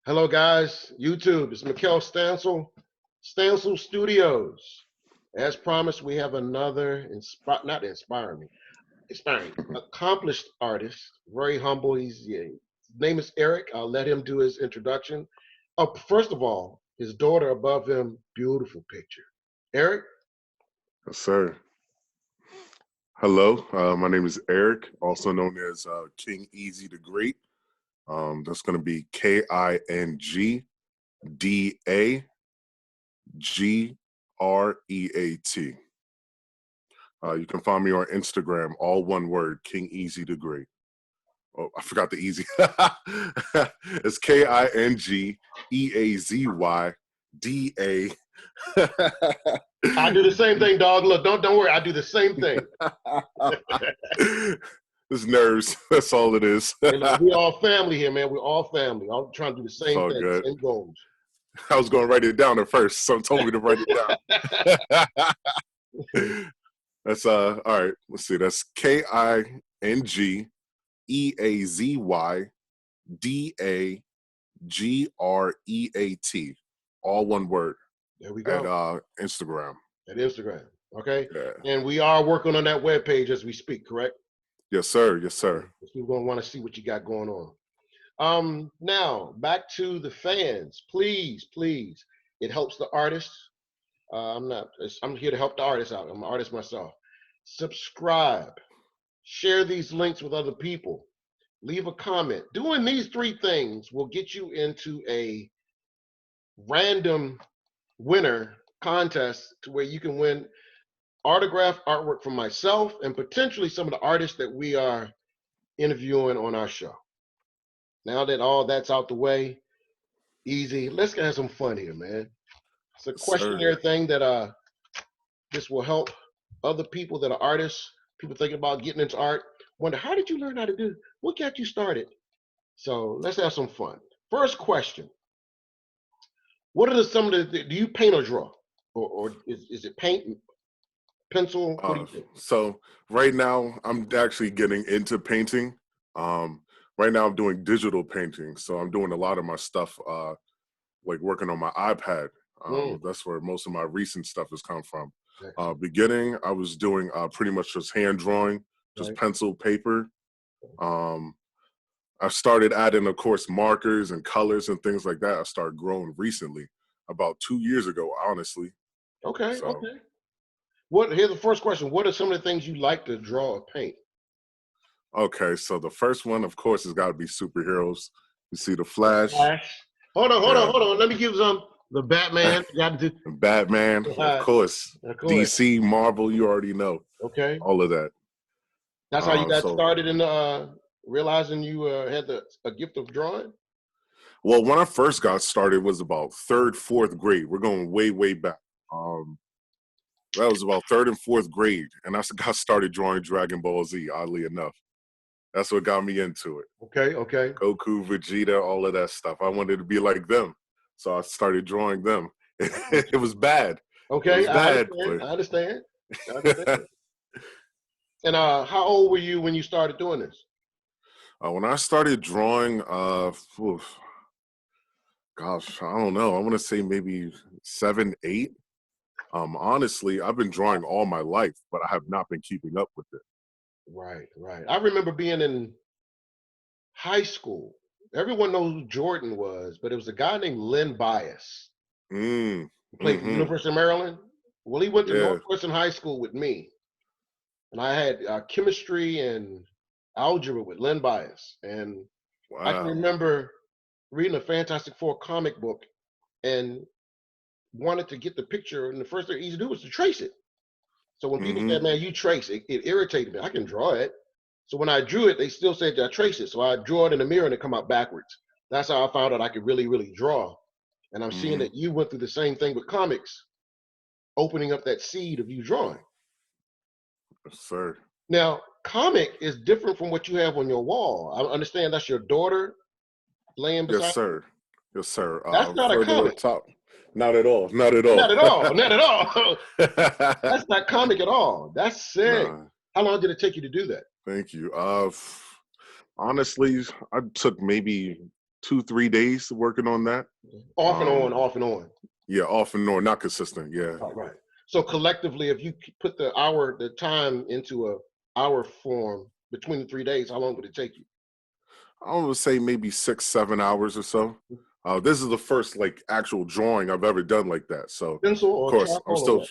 Hello, guys. YouTube, it's Mikkel Stancil, Stancilsstudios. As promised, we have another not inspiring, accomplished artist. Very humble. His name is Eric. I'll let him do his introduction. First of all, his daughter above him, beautiful picture. Eric. Yes, sir. Hello, my name is Eric, also known as King Easy the Great. That's going to be KINGDAGREAT. You can find me on Instagram, all one word, King Easy the Great. Oh, I forgot the easy. It's KINGEAZYDA. I do the same thing, dog. Look, don't worry. I do the same thing. It's nerves. That's all it is. Hey, look, we all family here, man. We're all family. I'm trying to do the It's same all thing, good. same goals. I was going to write it down at first. Someone told me to write it down. That's all right. Let's see. That's KINGEAZYDAGREAT. All one word. There we go. At Instagram. At Instagram. Okay. Yeah. And we are working on that webpage as we speak, correct? Yes, sir. Yes, sir. We're going to want to see what you got going on. Now, back to the fans. Please, it helps the artists. I'm here to help the artists out. I'm an artist myself. Subscribe. Share these links with other people. Leave a comment. Doing these three things will get you into a random winner contest to where you can win autographed artwork from myself and potentially some of the artists that we are interviewing on our show. Now that all that's out the way, easy, let's have some fun here, man. It's a questionnaire thing that this will help other people that are artists, people thinking about getting into art, wonder, how did you learn how to do, what got you started? So let's have some fun. First question. What are some of the, do you paint or draw? Or is it paint, pencil? What do you think? So right now, I'm actually getting into painting. Right now, I'm doing digital painting. So I'm doing a lot of my stuff, like working on my iPad. That's where most of my recent stuff has come from. Beginning, I was doing pretty much just hand drawing, just pencil, paper. I started adding, of course, markers and colors and things like that. I started growing recently, about 2 years ago, honestly. Okay. Here's the first question. What are some of the things you like to draw or paint? Okay, so the first one, of course, has got to be superheroes. You see the Flash. Hold on. Let me give some. The Batman. You got to do. Batman, of course. DC, Marvel, you already know. Okay. All of that. That's how you got started in realizing you had a gift of drawing? Well, when I first got started, it was about 3rd, 4th grade. We're going way, way back. That was about 3rd and 4th grade, and I got started drawing Dragon Ball Z, oddly enough. That's what got me into it. Okay. Goku, Vegeta, all of that stuff. I wanted to be like them, so I started drawing them. It was bad. Okay, it was bad, I understand. And how old were you when you started doing this? When I started drawing, gosh, I don't know. I want to say maybe 7, 8. Honestly, I've been drawing all my life, but I have not been keeping up with it. Right. I remember being in high school. Everyone knows who Jordan was, but it was a guy named Len Bias. He played for the University of Maryland. Well, he went to Northwestern High School with me. And I had chemistry and algebra with Len Bias. And I can remember reading a Fantastic Four comic book and wanted to get the picture. And the first thing easy to do was to trace it. So when people said, man, you trace it, it irritated me. I can draw it. So when I drew it, they still said I trace it. So I draw it in the mirror and it come out backwards. That's how I found out I could really, really draw. And I'm seeing that you went through the same thing with comics, opening up that seed of you drawing. Yes, sir. Now, comic is different from what you have on your wall. I understand that's your daughter laying beside you? Yes, sir. That's not a comic. Not at all. Not at all. That's not comic at all. That's sick. Nah. How long did it take you to do that? Thank you. Honestly, I took maybe 2-3 days working on that. Off and on, off and on. Yeah, off and on, not consistent. Yeah. Right. So collectively, if you put the time into a hour form between the 3 days, how long would it take you? I would say maybe 6-7 hours or so. This is the first like actual drawing I've ever done like that. So Pencil of or course I'm charcoal or still. what?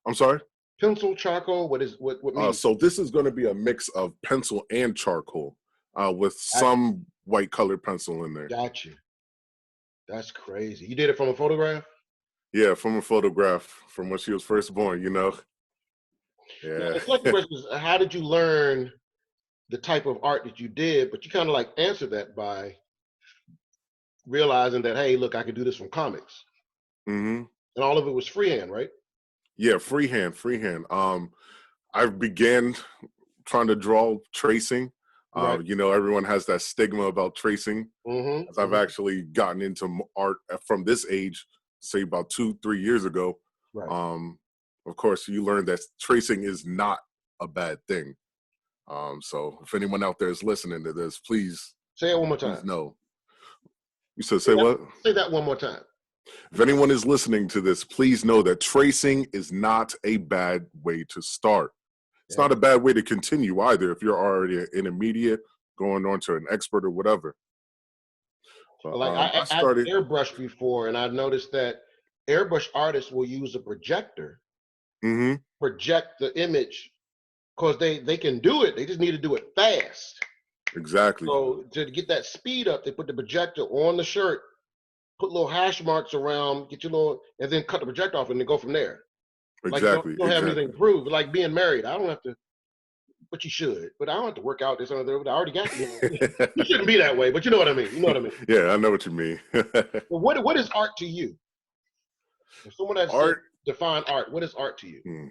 I'm sorry. Pencil, charcoal. What means? So this is going to be a mix of pencil and charcoal, with I some white colored pencil in there. got you. That's crazy. You did it from a photograph? Yeah, from a photograph from when she was first born. Now, Yeah. the second question is, how did you learn the type of art that you did? But you kind of like answered that by realizing that, hey, look, I could do this from comics, hmm and all of it was freehand, right? Yeah, freehand. I began trying to draw tracing. Right. Everyone has that stigma about tracing. As I've Mm-hmm. actually gotten into art from this age, say about 2-3 years ago. Right. Of course, you learn that tracing is not a bad thing. So if anyone out there is listening to this, please Say it one more time. know. You said say what? Say that one more time. If anyone is listening to this, please know that tracing is not a bad way to start. It's not a bad way to continue either if you're already an intermediate, going on to an expert or whatever. But, Like I I've started. airbrushed before, and I've noticed that airbrush artists will use a projector, hmm project the image, because they can do it. They just need to do it fast. Exactly. So to get that speed up, they put the projector on the shirt, put little hash marks around, get your little, and then cut the projector off, and then go from there. Like Exactly. you don't have anything to prove. Like being married, I don't have to, but you should. But I don't have to work out this or that. I already got you. You shouldn't be that way, but you know what I mean. You know what I mean. Yeah, I know what you mean. Well, what is art to you? If someone has said Art. define art, what is art to you?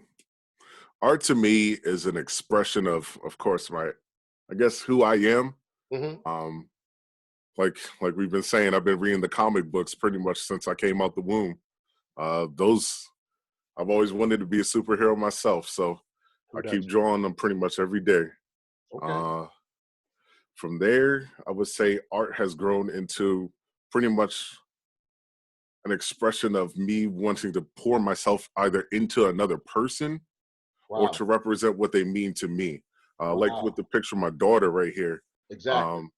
Art to me is an expression of course, I guess who I am. Mm-hmm. Like we've been saying, I've been reading the comic books pretty much since I came out the womb. Those I've always wanted to be a superhero myself, so I keep drawing them pretty much every day. Okay. From there, I would say art has grown into pretty much an expression of me wanting to pour myself either into another person or Wow. to represent what they mean to me. Like with Wow. the picture of my daughter right here. Exactly. Um,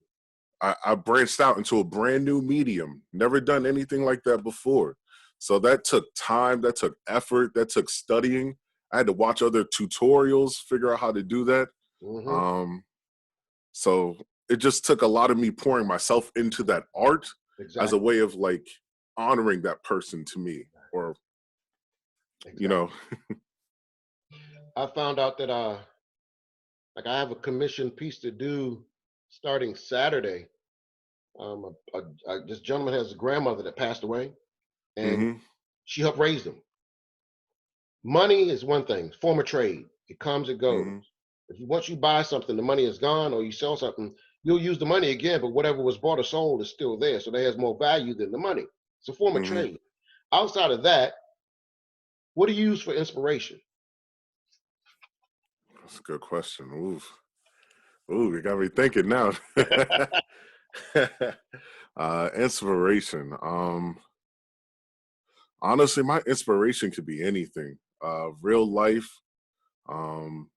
I branched out into a brand new medium, never done anything like that before. So that took time, that took effort, that took studying. I had to watch other tutorials, figure out how to do that. Mm-hmm. So it just took a lot of me pouring myself into that art as a Exactly. way of like honoring that person to me, or Exactly. I found out that like I have a commissioned piece to do starting Saturday. This gentleman has a grandmother that passed away, and hmm she helped raise them. Money is one thing, form of trade. It comes, it goes. hmm If you once you buy something, the money is gone, or you sell something, you'll use the money again, but whatever was bought or sold is still there. So that has more value than the money. It's a form of hmm trade. Outside of that, what do you use for inspiration? That's a good question. Ooh, you got me thinking now. Inspiration. Honestly, my inspiration could be anything. Real life. Um,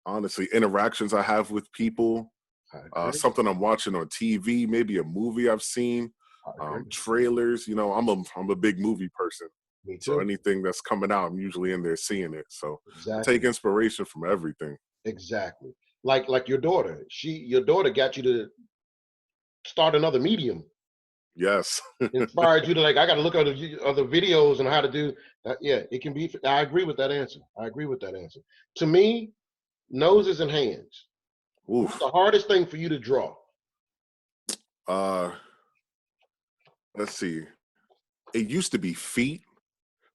Honestly, interactions I have with people. I agree. Something I'm watching on TV, maybe a movie I've seen. I agree. Trailers. I'm a big movie person. Me So too. anything that's coming out, I'm usually in there seeing it. So I take Exactly. inspiration from everything. Exactly. Like your daughter. Your daughter got you to start another medium. Yes. Inspired you to like, I got to look at other videos and how to do that. Yeah, it can be. I agree with that answer. I agree with that answer. To me, noses and hands. What's Oof. the hardest thing for you to draw? Uh, let's see. It used to be feet,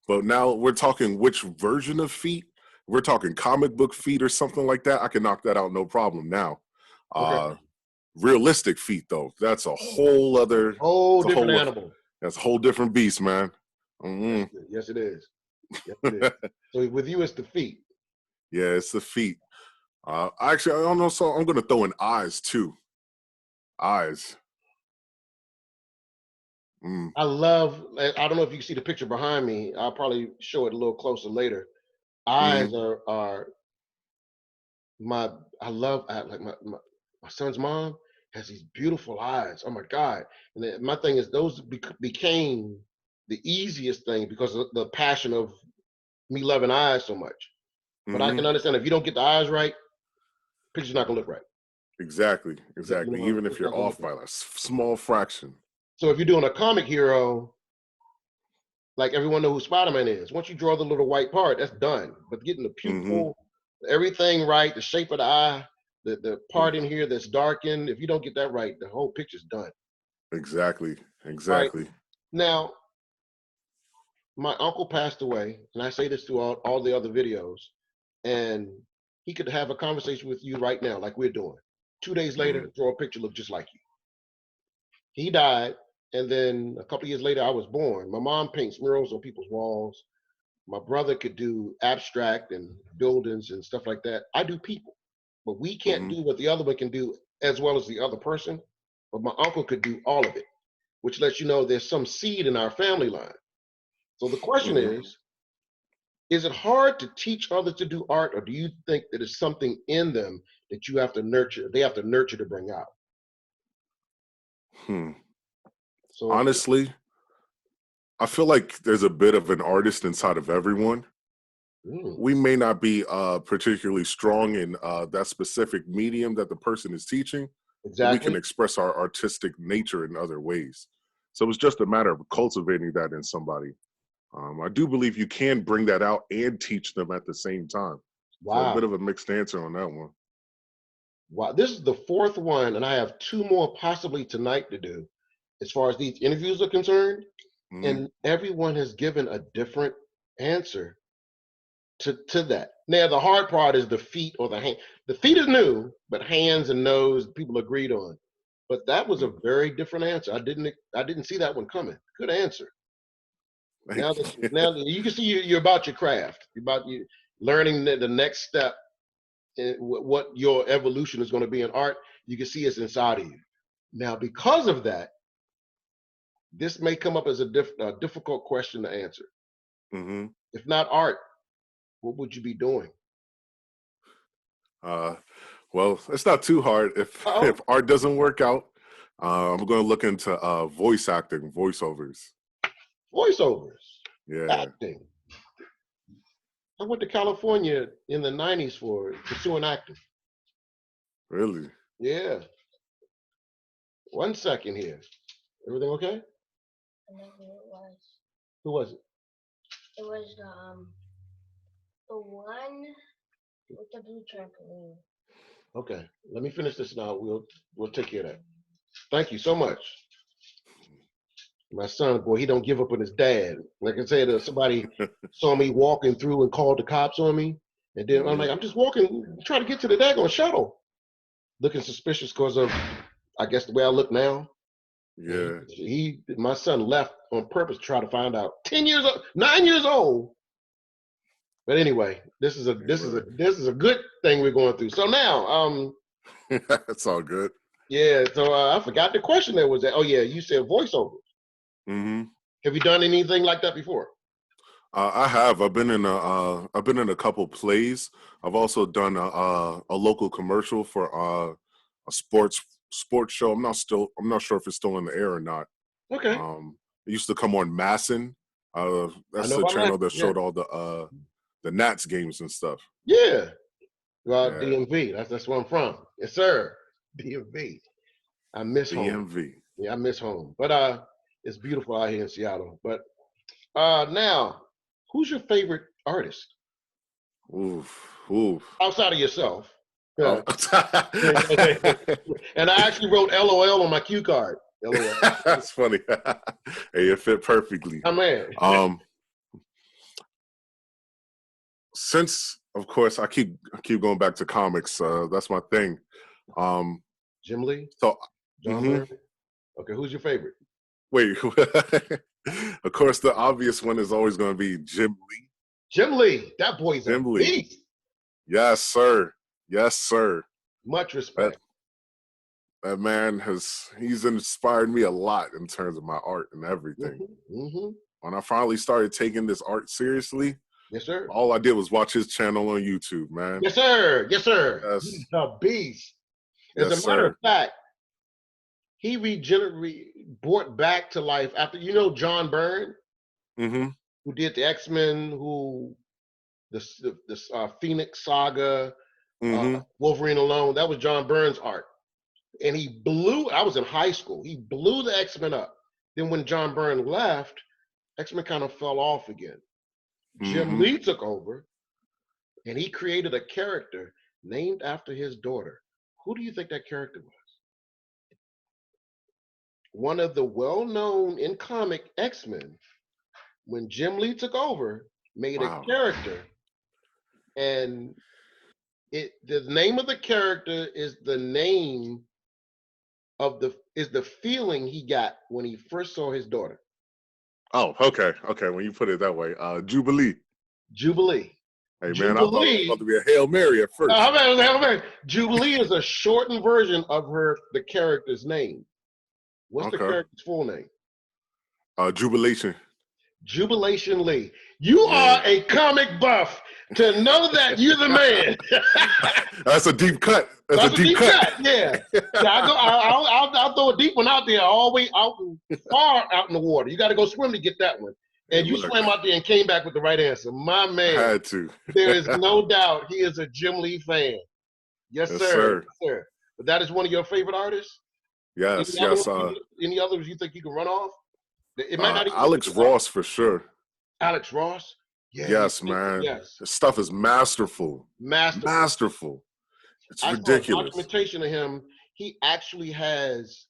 but now we're talking which version of feet. We're talking comic book feet or something like that. I can knock that out no problem now. Okay. Uh, Realistic feet though, that's a whole other. Whole It's a different whole. animal. That's a whole different beast, man. Yes, it is. Yes, it is. So with you, it's the feet. Yeah, it's the feet. Actually, I don't know. So I'm gonna throw in eyes too. Eyes. I love. I don't know if you can see the picture behind me. I'll probably show it a little closer later. Eyes are my. I love like my son's mom has these beautiful eyes. Oh my God! And then my thing is those became the easiest thing because of the passion of me loving eyes so much. But I can understand if you don't get the eyes right, picture's not gonna look right. Exactly. You Exactly. know, Even if it's not you're gonna look off right. by a small fraction. So if you're doing a comic hero, like everyone know who Spider-Man is. Once you draw the little white part, that's done. But getting the Hmm. pupil, everything right, the shape of the eye, the part in here that's darkened, if you don't get that right, the whole picture's done. Exactly. All right. Exactly. Now, my uncle passed away, and I say this through all the other videos, and he could have a conversation with you right now, like we're doing. 2 days later, draw a picture look just like you. He died, and then a couple of years later, I was born. My mom paints murals on people's walls. My brother could do abstract and buildings and stuff like that. I do people, but we can't Hmm. do what the other one can do as well as the other person. But my uncle could do all of it, which lets you know there's some seed in our family line. So the question Hmm. is it hard to teach others to do art, or do you think that it's something in them that you have to nurture, they have to nurture to bring out? Hmm. So, Honestly, I feel like there's a bit of an artist inside of everyone. mm, We may not be particularly strong in that specific medium that the person is teaching, but we can exactly. express our artistic nature in other ways. So it's just a matter of cultivating that in somebody. I do believe you can bring that out and teach them at the same time. So a bit Wow. of a mixed answer on that one. Wow. This is the fourth one, and I have two more possibly tonight to do as far as these interviews are concerned. Hmm. And everyone has given a different answer to that. Now, the hard part is the feet or the hand. The feet is new, but hands and nose, people agreed on. But that was a very different answer. I didn't see that one coming. Good answer. Thank Now that you can see you're about your craft. You're about you learning the next step in what your evolution is going to be in art. You can see it's inside of you. Now, because of that, this may come up as a difficult question to answer. Hmm. If not art, what would you be doing? uh, well, it's not too hard. If Oh, if art doesn't work out, I'm going to look into voice acting, voiceovers. voiceovers, Yeah, acting. I went to California in the '90s for pursuing acting. really. Yeah. One second here. Everything okay? I know who it was. Who was it? It was the one with the blue trampoline. Okay. Let me finish this now. We'll take care of that. Thank you so much. My son, boy, he don't give up on his dad. Like I said, somebody saw me walking through and called the cops on me. And then I'm Hmm. like, I'm just walking, trying to get to the daggone shuttle. Looking suspicious because of, I guess, the way I look now. And Yeah. my son left on purpose to try to find out. 10 years old, 9 years old. But anyway, Right. this is a good thing we're going through. So now, That's all good. yeah. So I forgot the question. There was that. Oh yeah, you said voiceover. Hmm. Have you done anything like that before? I have. I've been in a couple plays. I've also done a local commercial for a sports show. I'm not sure if it's still in the air or not. Okay, It used to come on Masson. I That's know the about that. channel that Yeah, showed all the Nats games and stuff. yeah. Well, Yeah, DMV. That's where I'm from. Yes, sir. DMV. I miss home. DMV. Yeah, I miss home. But it's beautiful out here in Seattle. But now, who's your favorite artist Oof, oof. outside of yourself? Oh. Yeah. And I actually wrote LOL on my cue card. LOL. That's funny. Hey, it fit perfectly. My man. Um, since of course I keep going back to comics. That's my thing. Um, Jim Lee, so John mhm. Byrne. Okay, who's your favorite? Wait, of course the obvious one is always going to be Jim Lee. Jim Lee. That boy's a Jim Lee. beast. Yes, sir. Yes, sir. Much That respect. That man he's inspired me a lot in terms of my art and everything. Mm-hmm. When I finally started taking this art seriously, Yes, sir. all I did was watch his channel on YouTube, man. Yes, sir. Yes, sir. Yes. He's a beast. As Yes, a matter of sir. fact, he brought back to life after John Byrne, Mm-hmm. who did the X-Men, who the Phoenix Saga, Mm-hmm. Wolverine Alone. That was John Byrne's art, and he blew. I was in high school. He blew the X-Men up. Then when John Byrne left, X-Men kind of fell off again. Jim Mm-hmm. Lee took over, and he created a character named after his daughter. Who do you think that character was? One of the well-known in comic X-Men, when Jim Lee took over, made a Wow. character, and the name of the character is the name of the feeling he got when he first saw his daughter. Oh, okay. Okay. When you put it that way, Jubilee. Jubilee. Hey, man, I thought it was about Jubilee. to be a Hail Mary at first. Jubilee is a shortened version of the character's name. What's the Okay. character's full name? Jubilation. Jubilation Lee. You are a comic buff to know that you're the man. That's a deep cut. That's a deep cut. Yeah. I'll throw a deep one out there, all the way out far out in the water. You got to go swim to get that one. And Hey, you look, swam out there and came back with the right answer. My man. I had to. There is no doubt he is a Jim Lee fan. Yes, sir. Yes, sir. But that is one of your favorite artists? Yes, Any others you think you can run off? It might not even Alex Ross for sure. Alex Ross? Yeah, yes, man. Yes. His stuff is masterful. Masterful. It's ridiculous. Documentation of him. He actually has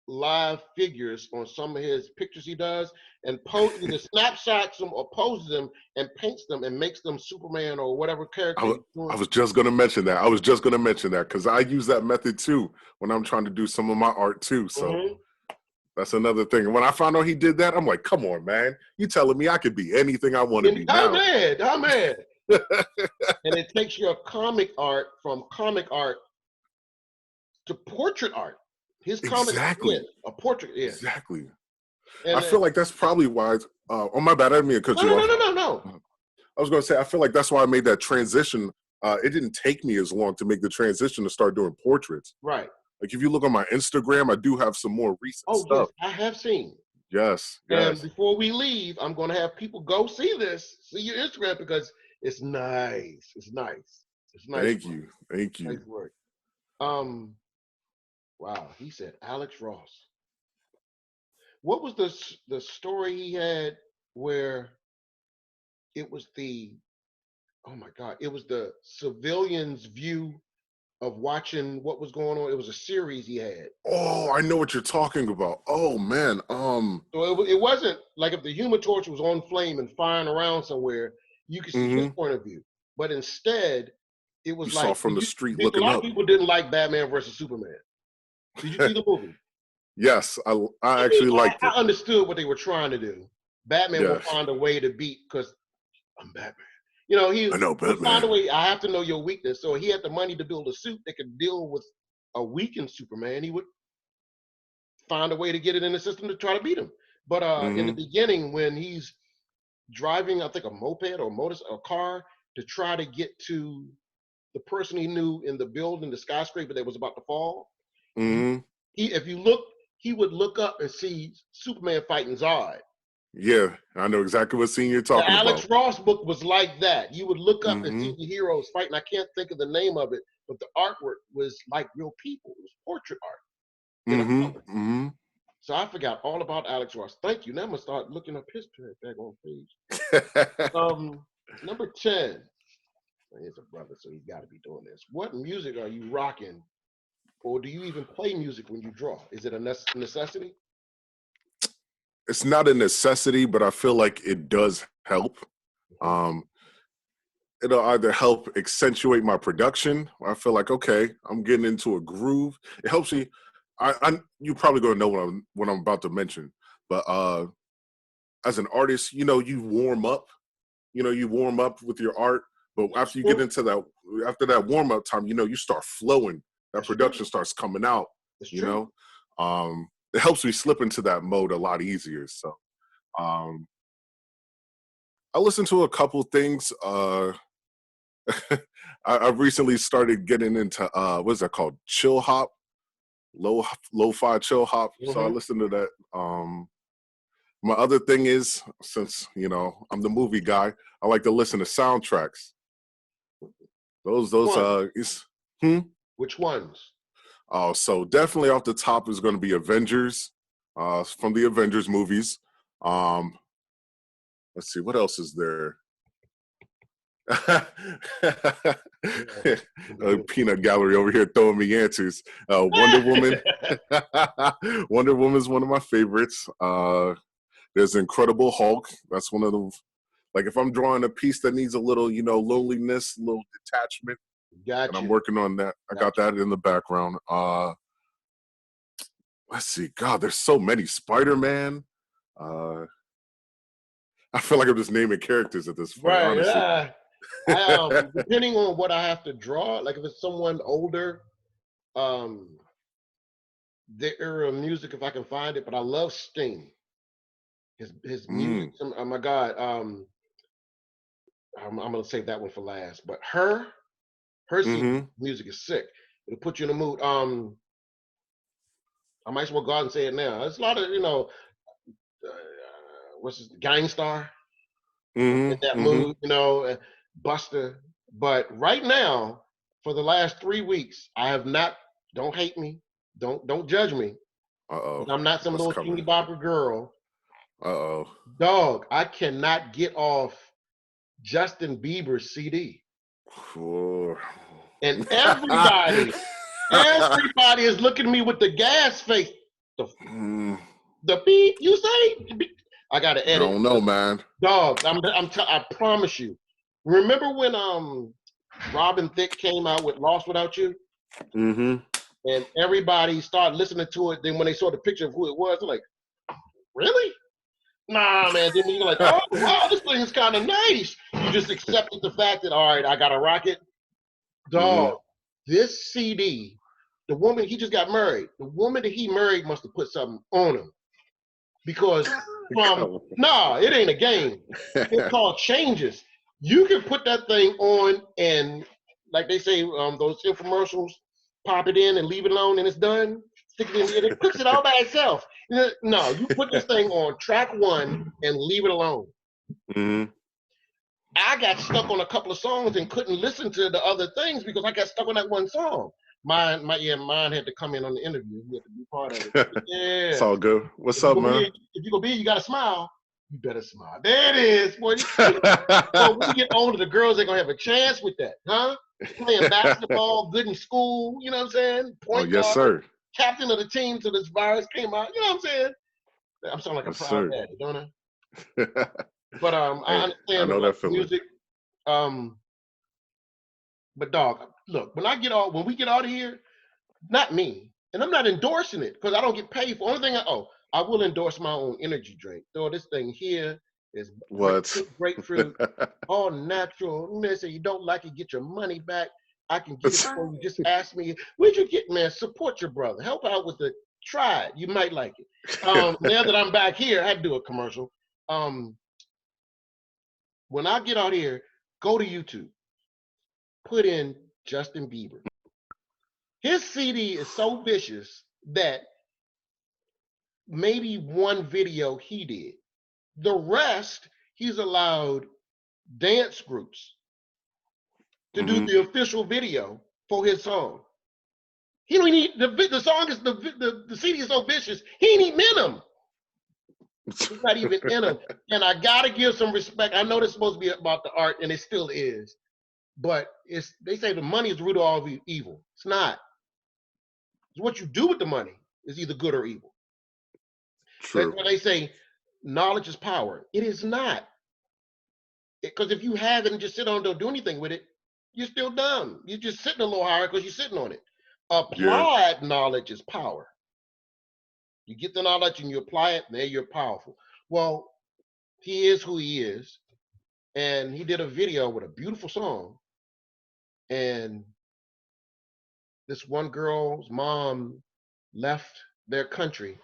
live figures on some of his pictures he does, and either snapshots them or poses them and paints them and makes them Superman or whatever character. I was just going to mention that. Because I use that method too when I'm trying to do some of my art too. So that's another thing. And when I found out he did that, I'm like, come on, man. You telling me I could be anything I want to be now. I'm mad. And it takes your comic art from comic art to portrait art. His comic, a portrait, Exactly. And I feel like that's probably why. Oh my bad, I didn't mean to cut you off. No. I was going to say I feel like that's why I made that transition. It didn't take me as long to make the transition to start doing portraits. Right. Like if you look on my Instagram, I do have some more recent stuff. Yes, I have seen. Yes. And before we leave, I'm going to have people go see your Instagram, because it's nice. It's nice. It's nice. Thank you. Nice work. Wow, he said Alex Ross. What was the story he had where it was it was the civilians' view of watching what was going on? It was a series he had. Oh, I know what you're talking about. Oh man. So it wasn't like if the Human Torch was on flame and firing around somewhere, you could see his point of view. But instead, it was saw from the street looking up. A lot of people didn't like Batman versus Superman. Did you see the movie? Yes, I actually liked it. I understood what they were trying to do. Batman will find a way to beat, because I'm Batman. I know Batman. Find a way. I have to know your weakness. So he had the money to build a suit that could deal with a weakened Superman. He would find a way to get it in the system to try to beat him. But in the beginning, when he's driving, I think a moped or a car to try to get to the person he knew in the building, the skyscraper that was about to fall. If you look, he would look up and see Superman fighting Zod. Yeah, I know exactly what scene you're talking about. The Alex Ross book was like that. You would look up and see the heroes fighting. I can't think of the name of it, but the artwork was like real people. It was portrait art. So I forgot all about Alex Ross. Thank you. Now I'm going to start looking up his back on page. Number 10. He's a brother, so he's got to be doing this. What music are you rocking? Or do you even play music when you draw? Is it a necessity? It's not a necessity, but I feel like it does help. It'll either help accentuate my production. I feel like, okay, I'm getting into a groove. It helps me. You probably gonna know what I'm about to mention, but as an artist, you warm up. You warm up with your art, but after you get into after that warm up time, you start flowing. That production starts coming out, It's you true. know. It helps me slip into that mode a lot easier. So um, I listen to a couple things. I've recently started getting into what is that called? Chill hop, lo-fi chill hop. So I Hmm. listen to that. My other thing is, since I'm the movie guy, I like to listen to soundtracks. Those One. is hmm. Which ones? Oh, so definitely off the top is going to be Avengers, from the Avengers movies. Um, let's see, what else is there? Peanut gallery over here throwing me answers. Wonder Woman. Wonder Woman is one of my favorites. There's Incredible Hulk. That's one of the, like, if I'm drawing a piece that needs a little, loneliness, a little detachment, and Got I'm you. working on that. I Got got that in the background. Let's see. God, there's so many. Spider-Man. Uh, I feel like I'm just naming characters at this you. point, Right. honestly. Yeah. Depending on what I have to draw, like if it's someone older, um, the era of music, if I can find it. But I love Sting. His music. Mm, Oh my God. I'm gonna save that one for last. But her CD mm-hmm. music is sick. It'll put you in the mood. I might as well go out and say it now. There's a lot of what's his Gangstar in Mm-hmm. that Mm-hmm. mood, Buster. But right now, for the last 3 weeks, I have not. Don't hate me. Don't judge me. Uh-oh. 'Cause I'm not some What's little coming? teeny bopper girl. Uh-oh. Dog, I cannot get off Justin Bieber's CD. Cool. And everybody is looking at me with the gas face. The, Mm, the beep, you say? I gotta I edit. don't know, man. Dog, I promise you. Remember when Robin Thicke came out with Lost Without You? Mm-hmm. And everybody started listening to it. Then when they saw the picture of who it was, they're like, really? Nah, man. Then you're like, oh wow, this thing is kind of nice. You just accepted the fact that, all right, I gotta rock it. Mm-hmm. Dog, this CD, the woman, he just got married. The woman that he married must have put something on him. Because nah, it ain't a game. It's called changes. You can put that thing on and, like they say, those infomercials, pop it in and leave it alone and it's done. Stick it in and it cooks it all by itself. No, you put this thing on track one and leave it alone. Mm-hmm. I got stuck on a couple of songs and couldn't listen to the other things because I got stuck on that one song. Mine had to come in on the interview. He had to be part of it. It's Yeah. all good. What's If you up, go man? be, if you go be, you gotta smile. You better smile. There it is, boy. Well, when you get older, the girls ain't gonna have a chance with that, huh? Playing basketball, good in school. You know what I'm saying? Oh, Point yes, guard, sir. captain of the team till this virus came out. You know what I'm saying? I'm sounding like a Yes, proud sir. daddy, don't I? But I Hey, I understand know about that the feeling. music. Um, but dog, look, when we get out of here, not me, and I'm not endorsing it because I don't get paid for. Only thing I will endorse my own energy drink. Throw this thing here is What? grapefruit, all natural. They say you don't like it, get your money back. I can get it for you. Just ask me. Where'd you get, man? Support your brother. Help out with the try it. You might like it. Now that I'm back here, I had to do a commercial. Um, when I get out here, go to YouTube, put in Justin Bieber. His CD is so vicious that maybe one video he did. The rest, he's allowed dance groups to do Mm-hmm. the official video for his song. He don't need the song is the CD is so vicious. He ain't even in them. He's not even in them. And I gotta give some respect. I know this is supposed to be about the art, and it still is. But they say the money is the root of all evil. It's not. It's what you do with the money is either good or evil. That's True. why they say knowledge is power. It is not. Because if you have it and just sit on and don't do anything with it, you're still dumb. You're just sitting a little higher because you're sitting on it. Yeah. Applied knowledge is power. You get the knowledge and you apply it, there you're powerful. Well, he is who he is. And he did a video with a beautiful song. And this one girl's mom left their country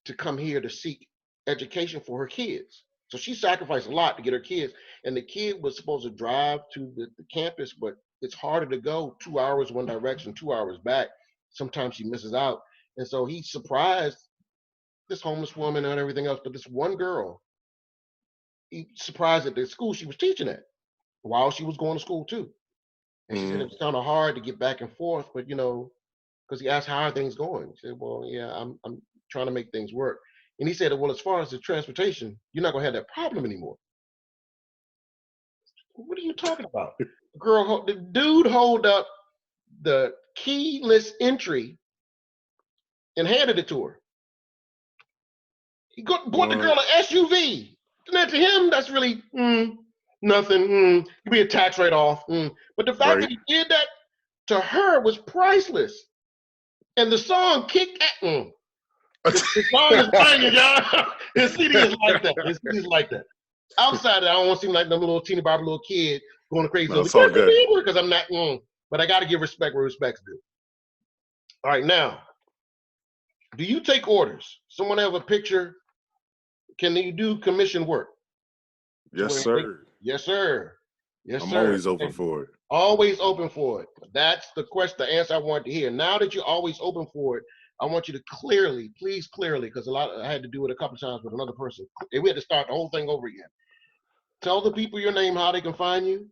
to come here to seek education for her kids. So she sacrificed a lot to get her kids. And the kid was supposed to drive to the campus, but it's harder to go 2 hours one direction, 2 hours back. Sometimes she misses out. And so he surprised this homeless woman and everything else. But this one girl, he surprised at the school she was teaching at while she was going to school too. And she said it Mm. was kind of hard to get back and forth, but because he asked how are things going. He said, well, yeah, I'm trying to make things work. And he said, well, as far as the transportation, you're not gonna have that problem anymore. What are you talking about? The dude hold up the keyless entry and handed it to her. Bought the girl What? an SUV. And that to him, that's really nothing. Could be a tax write-off. But the fact that Right. he did that to her was priceless. And the song kicked at. The song is banging, y'all. His CD is like that. His CD is like that. Outside of that, I don't want to seem like them little teeny bopper little kid going crazy No, over it's all good. because I'm not. But I got to give respect where respect's due. All right, now, do you take orders? Someone have a picture? Can you do commission work? To Yes, where sir. yes, sir. Yes, I'm sir. always open for it. Always open for it. That's the question, the answer I wanted to hear. Now that you're always open for it, I want you to clearly, please clearly, because I had to do it a couple times with another person. We had to start the whole thing over again. Tell the people your name, how they can find you.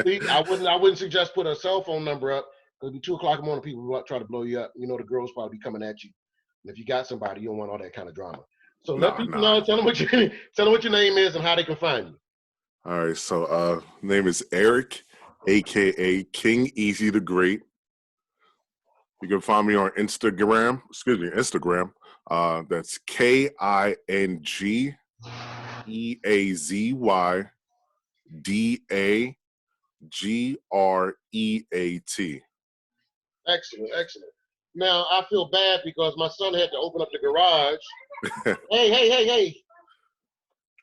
Please, I wouldn't suggest put a cell phone number up because it'd be 2 o'clock in the morning. People will try to blow you up. The girls probably be coming at you. And if you got somebody, you don't want all that kind of drama. So let Nah, people nah. know. Tell them what your name is and how they can find you. All right. So, name is Eric, aka King Easy the Great. You can find me on Instagram. Excuse me, Instagram. That's Kingeazydagreat. Excellent, excellent. Now I feel bad because my son had to open up the garage. Hey.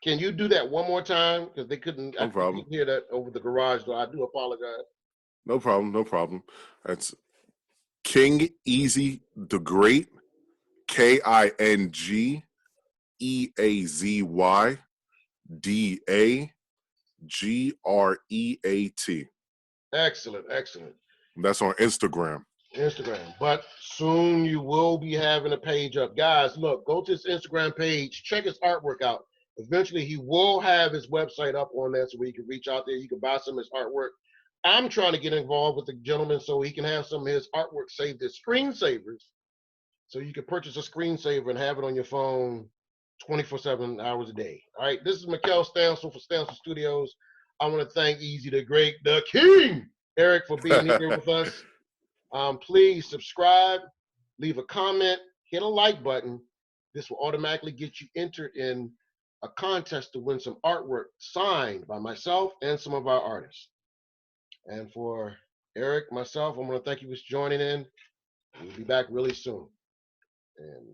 Can you do that one more time? Because they couldn't, I No couldn't problem. hear that over the garage door. I do apologize. No problem. No problem. That's King Easy the Great. Kingeazydagreat. Excellent, excellent. That's on Instagram. Instagram. But soon you will be having a page up. Guys, look, go to his Instagram page, check his artwork out. Eventually he will have his website up on there so where you can reach out there. You can buy some of his artwork. I'm trying to get involved with the gentleman so he can have some of his artwork saved as screensavers. So you can purchase a screensaver and have it on your phone 24/7 hours a day. All right. This is Mikkel Stancil for Stancil Studios. I want to thank Easy the Great, the King, Eric, for being here with us. Please subscribe, leave a comment, hit a like button. This will automatically get you entered in a contest to win some artwork signed by myself and some of our artists. And for Eric, myself, I'm going to thank you for joining in. We'll be back really soon. And